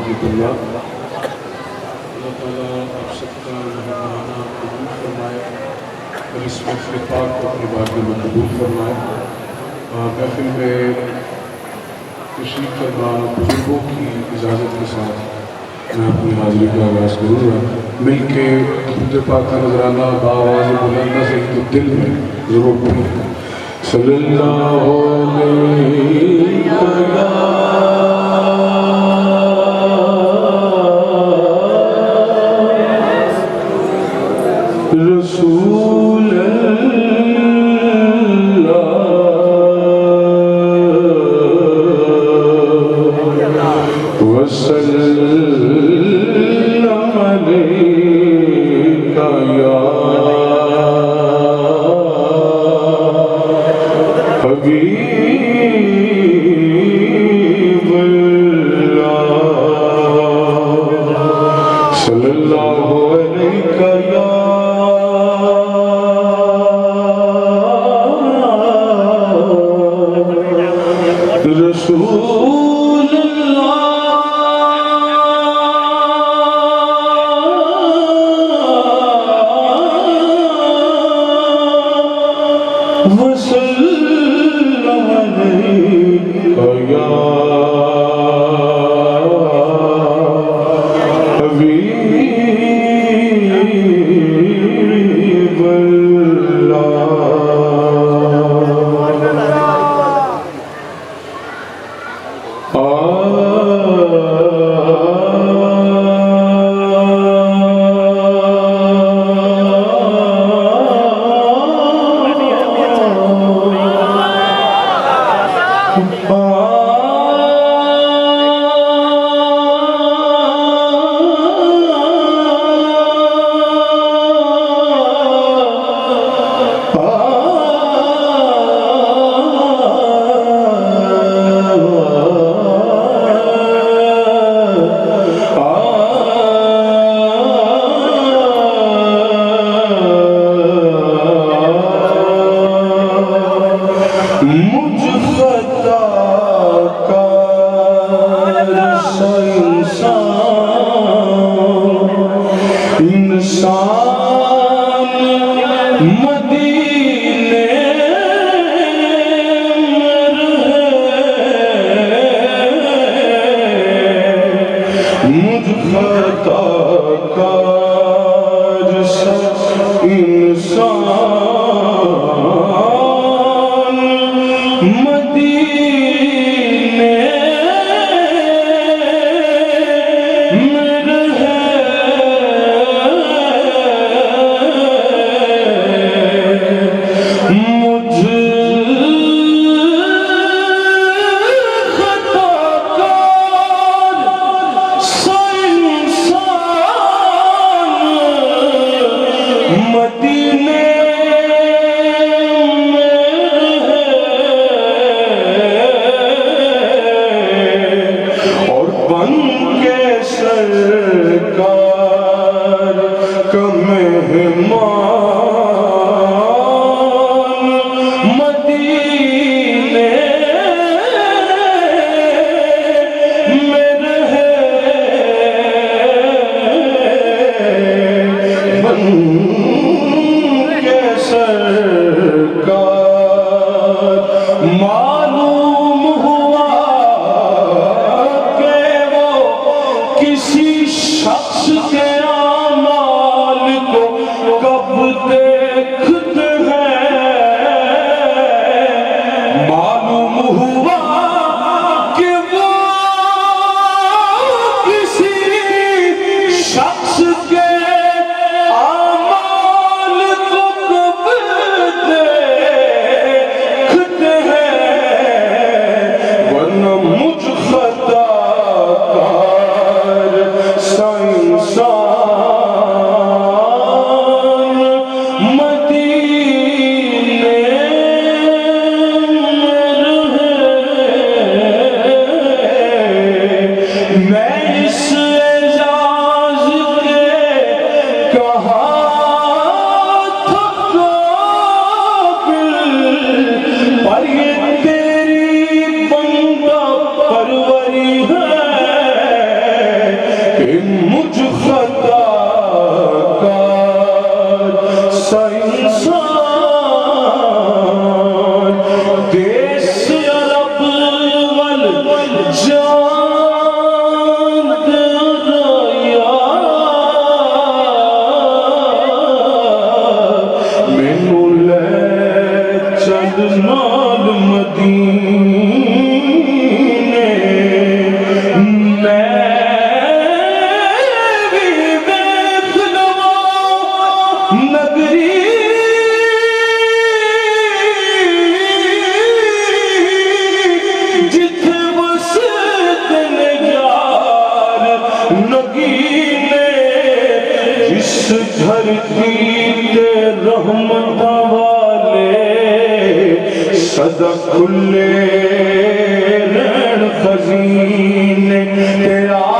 ورحمۃ اللہ۔ اللہ تعالیٰ آپ سب کا مہربانانہ قبول فرمائے اور اس محفل پاک کو اپنی بارگاہ میں قبول فرمائے۔ محفل میں تشریف فرما بزرگوں کی اجازت کے ساتھ میں اپنی حاضری کا آغاز کروں گا۔ مل کے درود پاک کا نذرانہ بآواز بلندہ سے تو دل میں ضرور پڑھیں۔ صلی اللہ علیہ رسول نگینے جس دھرتی تے رحمت والے صدا کھلے رین خزینے تیرا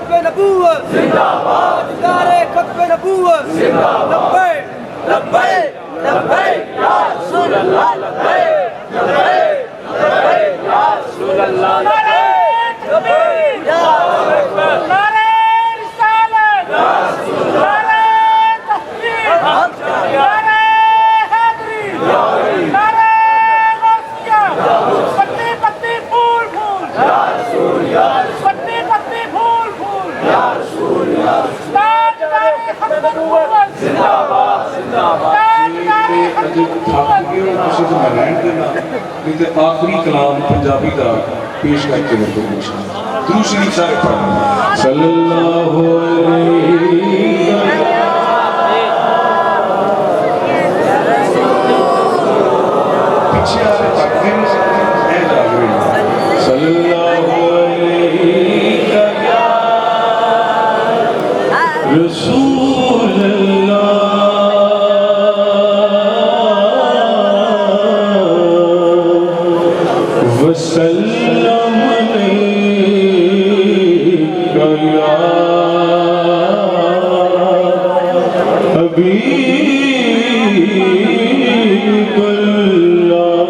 ختم نبوت زندہ باد دیدار ختم نبوت زندہ لبیک لبیک لبیک یا رسول اللہ لبیک لبیک لبیک یا رسول اللہ لبیک لبیک یا نعرہ رسالت یا رسول اللہ نعرہ تحقیق نعرہ حیدری نعرہ غوثیہ پتی پتی پھول پھول یا رسول یا پتی پتی پھول پھول یا رسول یا تاجدار ختم نبوت زندہ باد زندہ باد آخری کلام پنجابی کا پیش کر کے درود شریف سارے پڑھیں صلی اللہ علیہ پیچھے آرے تقدیم سے اے جاگرین صلی اللہ علیہ رسول اللہ وسلم علیک یا حبیب اللہ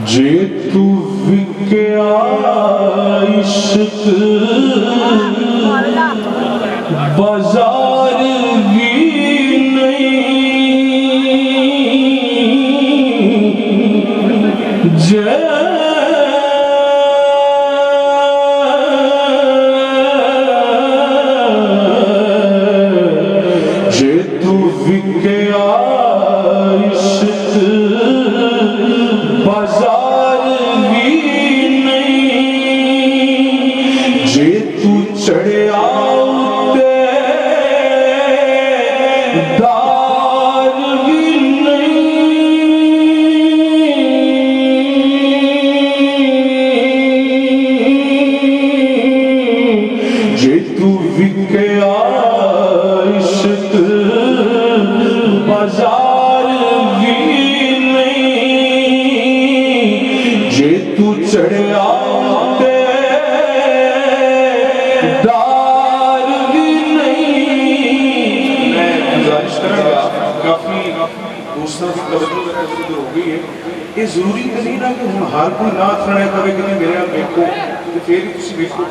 جے تو وکیا عشق بازار بھی نہیں جے تو وکیا عشق بازار بھی نہیں جے تو چڑھیا دار بھی نہیں جے تو وکیا عشق بازار بھی نہیں جے تو چڑھیا دار بھی نہیں میں گزارش کروں گا کافی دوستوں کی توجہ ہو گئی ہے یہ ضروری نہیں نا کہ ہم ہر کوئی نعت سنائے پڑے کہ میرے آپ دیکھو تو پھر ہی کسی دیکھو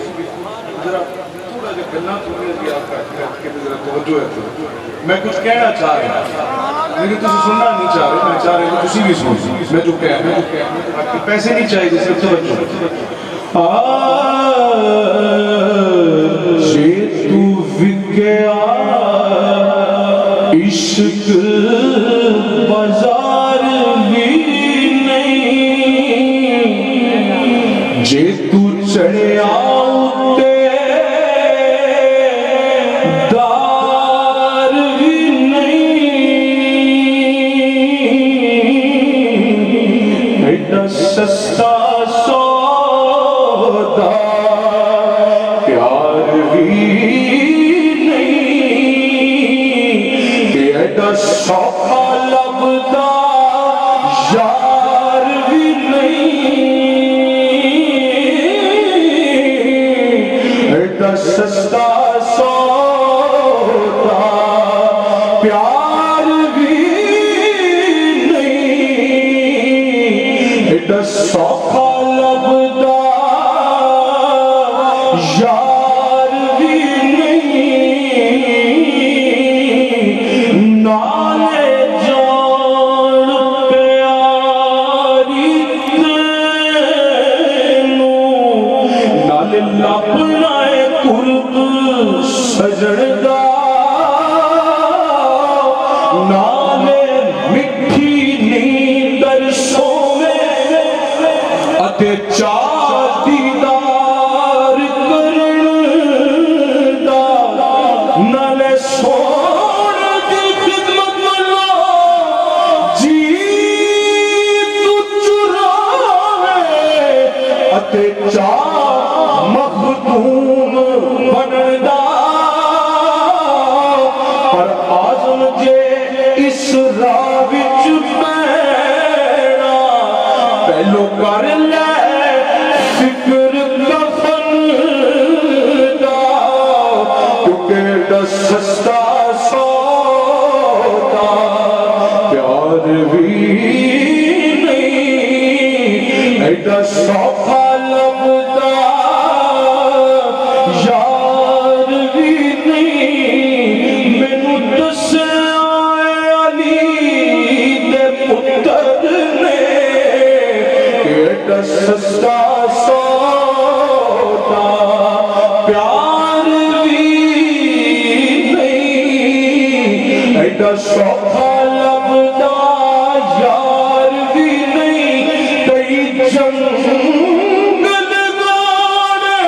ذرا تھوڑا جا گلنا تھوڑی جی آپ کا کہ ذرا توجہ ہے میں کچھ کہنا چاہ رہا ہوں لیکن تسی سننا نہیں چاہ رہے میں چاہ رہا ہوں کہ تسی بھی سنو میں جو کہنا ہے پیسے نہیں چاہیے صرف توجہ جے تو وکیا عشق بازار بھی نہیں جے تو چڑھیا دار بھی نہیں ایڈا سستا سودا پیار بھی نہیں ایڈا سوکھا لبدا یار بھی نہیں ایڈا سستا سودا پیار بھی نہیں ایڈا سوکھا لبدا یار بھی نہیں نالے جان پیاری تینوں نالے لپنا قرب سجڑدا نالے مٹھی نیندر سوے اتے چار دیدار کرن دا نالے سون دی خدمت ملا جی تو چراوے اتے چار مخدوم بنن دا ایڈا سستا سودا پیار بھی نہیں، ایڈا سوکھا لبدا یار بھی نہیں، مینوں دسیا علی دے پتر نے ایڈا سستا سودا پیار بھی نہیں، ایڈا سوکھا لبدا یار بھی نہیں، کئی جنگل گانے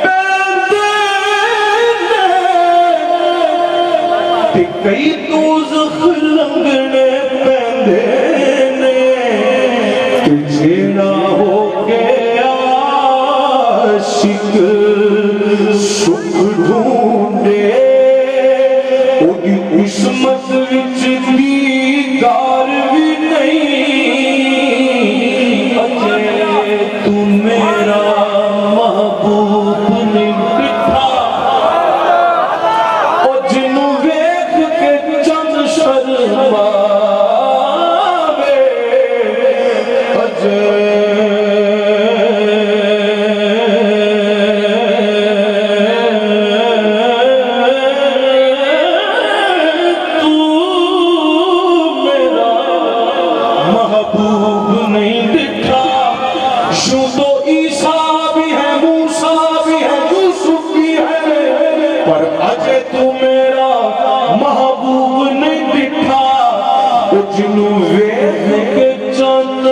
پیندے نے، کئی دوزخ لنگنے پیندے نے، جیڑا ہو گیا عاشق سکھ ڈھونڈے، اُدی قسمت وچ دیدار بھی نہیں، اجے تو میرا محبوب نہیں ڈٹھا، او جنوں ویکھ کے چند شرماوے، اجے محبوب نہیں دکھا، یوں تو عیسیٰ بھی ہے، موسیٰ بھی ہے، یوسف بھی ہے، پر اجے تو میرا محبوب نہیں دکھا، وہ جنوں ویکھ کے چند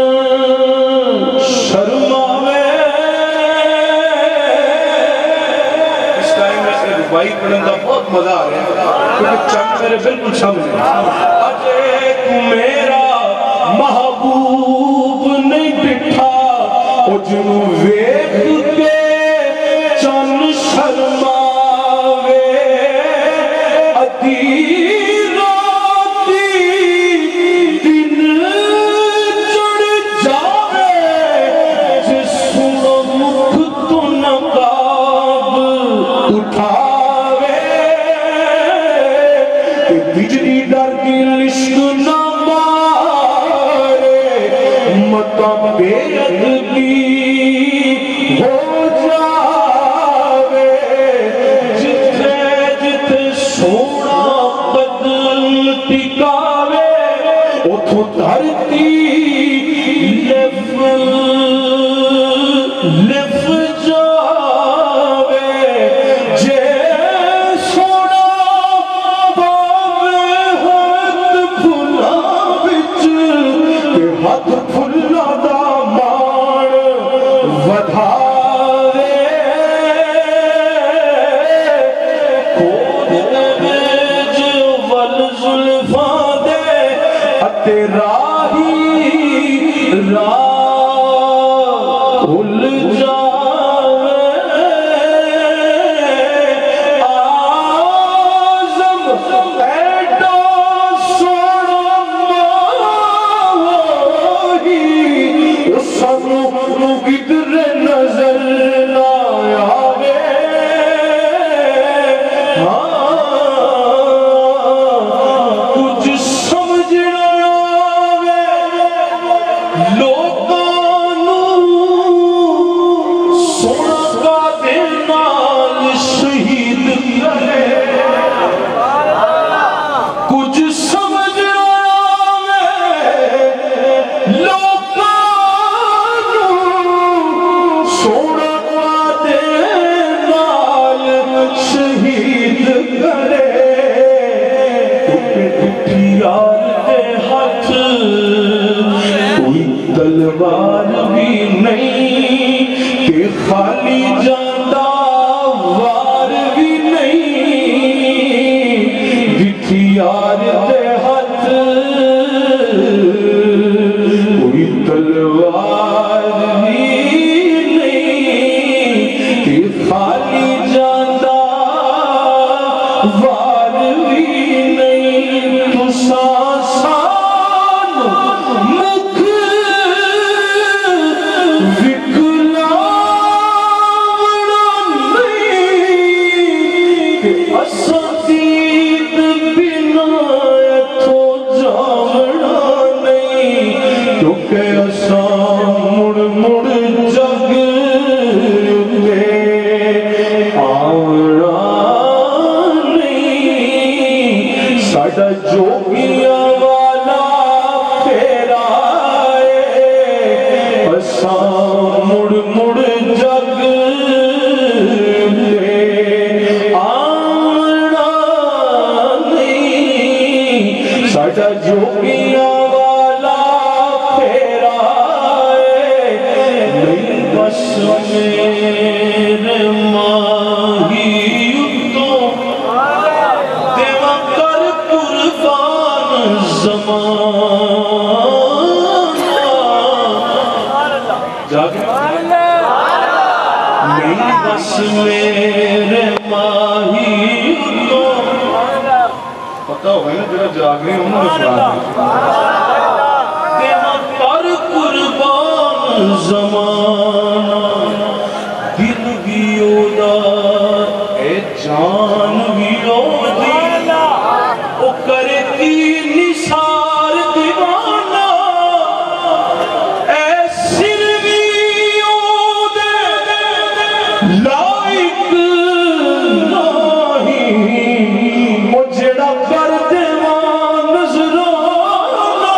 شرماوے۔ اس ٹائم میں سے ربائی پڑھنے کا بہت مزہ آ رہا ہے کیونکہ چند میرے بالکل سمجھ رہے ہیں۔ اجے تو میرا محبوب نہیں ڈٹھا، او جنوں ویکھ کے چند شرماوے، ادھی راتی دن چڑھ جاوے، جس مکھ تو نقاب اٹھاوے، کہ بجلی ڈر کی لشک نہ متا بے ادبی ہو جاوے، جتھے جتھے سونا بدل ٹکاوے، اتھوں دھرتی لف جاوے، جے سونا پاوے ہاتھ پھلا وچ، کہ ہاتھ پھلا دا مان ودھاوے، کھود وچ ول زلفاں دے اتے راہی راہ بھل جاوے، آزم ایڈا سونا ماہی، اس سانوں کدھر نظر نہ آوے، کچھ سمجھ نہ آوے، لوکاں نوں سونا کا دے نال شہید کرے، کچھ سمجھ نہ آوے، لوکاں نوں مڑ مڑ جگ تے آنا نہیں ساڈا جوگیاں والا پھیرا نہیں بس میرے ماہی اتوں دیوا کر قربان زمانہ جاگے نہیں بس میرے ماہی اتوں پتہ ہوگا نا جرا جاگ رہے ہوں نے فراد دیوا کر قربان زمانہ دل بھی اودا اے جان بھی اودی او کرے کی نثار دیوانہ اے سر بھی اودے لائق نہیں او جڑا کر دیوان نظرانہ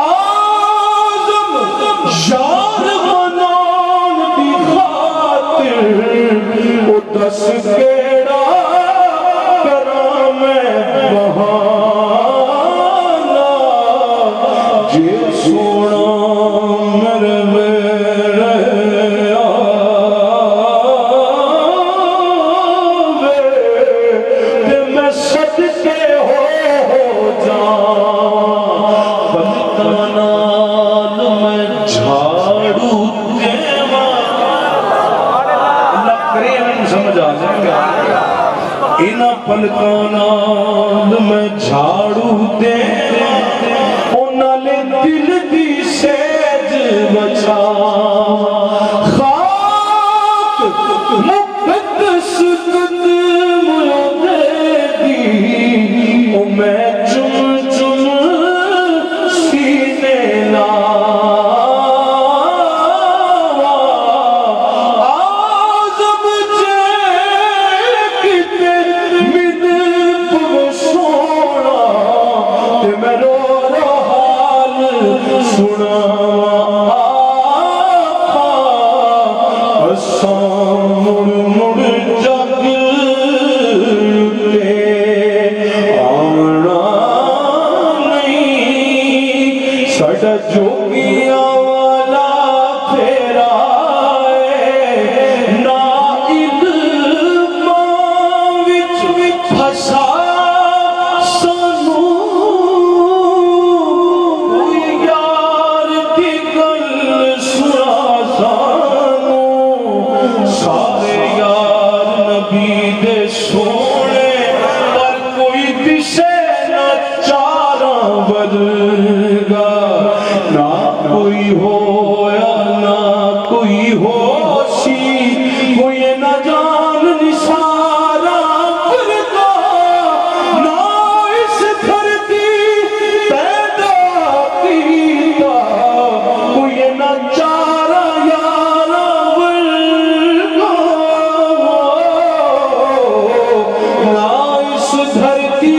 آزم یار منان دی خاطر او دس کیڑا کرام بہانا جے سونا میرے میرے آوے تے میں صدقے ہو جاں پلکاں نال میں جھاڑو دیواں اللہ کرے ہمیں سمجھ آ جائیں گا اینا پلکاں نال میں جھاڑو دے انالے دل دی سیج بچا خاک مقدس قدم دے دی او میں چم چم سینے لاوا آزم جے کتے من سونا تے میں رو رو حال سنا اساں مڑ مڑ جگ تے آنا نہیں ساڈا جوگیاں والا پھیرا نا علماں وچ پھسا سانو کوئی یار دی گل سنا سانو سارے یار نبی دے سونے پر کوئی دسے نہ چاراں ورگا نہ کوئی ہویا نہ کوئی ہوشی کوئی نہ جان نثارا ورگا نہ اس دھرتی پیدا کیتا کوئی نہ چارا یارا ورگا نہ اس دھرتی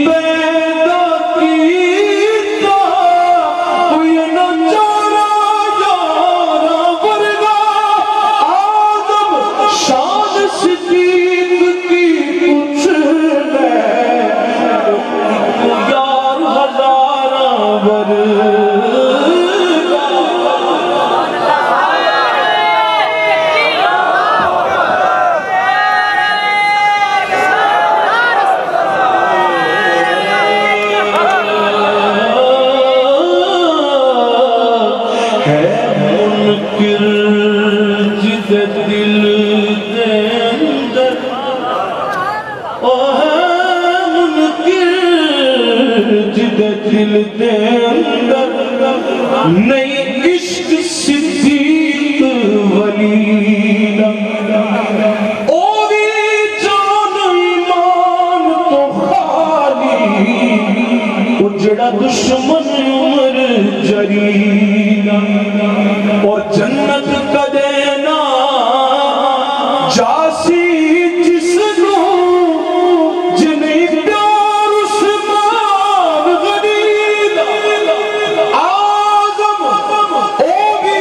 پیدا کیتا کوئی نہ چارا یارا ورگا آدم شان صدیق کی کچھ لے یار ہزاراں ورگا ہے منکر جدے دل دے اندر او ہے منکر جدے دل دے اندر نہیں عشق صدیق ولی او بھی جان ایمان تو خالی او جڑا دشمن عمر جری اور جنت کدے نہ جاسی جس نو جنہیں پیار عثمان غنی آزم او بھی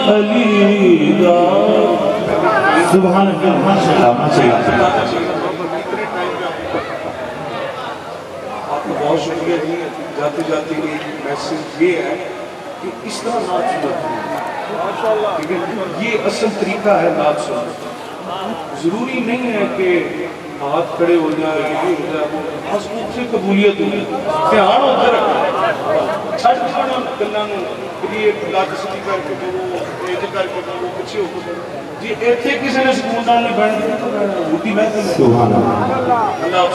علی دا سبحان اللہ ماشاءاللہ ماشاءاللہ آپ کا بہت شکریہ جی. جاتے جاتے ایک میسج یہ ہے کہ اس طرح نعت سننا کیونکہ یہ اصل طریقہ ہے نعت سننا. ضروری نہیں ہے کہ ہاتھ کھڑے ہو جائے بس سے قبولیت ہو دھیان ادھر چھٹ چھوڑنا گلاں نوں کبھی ایک لات سیدھی کر کے بولو ایج کر کے بولو پیچھے ہو جی ایتھے کسی نے سکون نال نہیں بیٹھنا ہوتی میں سبحان اللہ. اللہ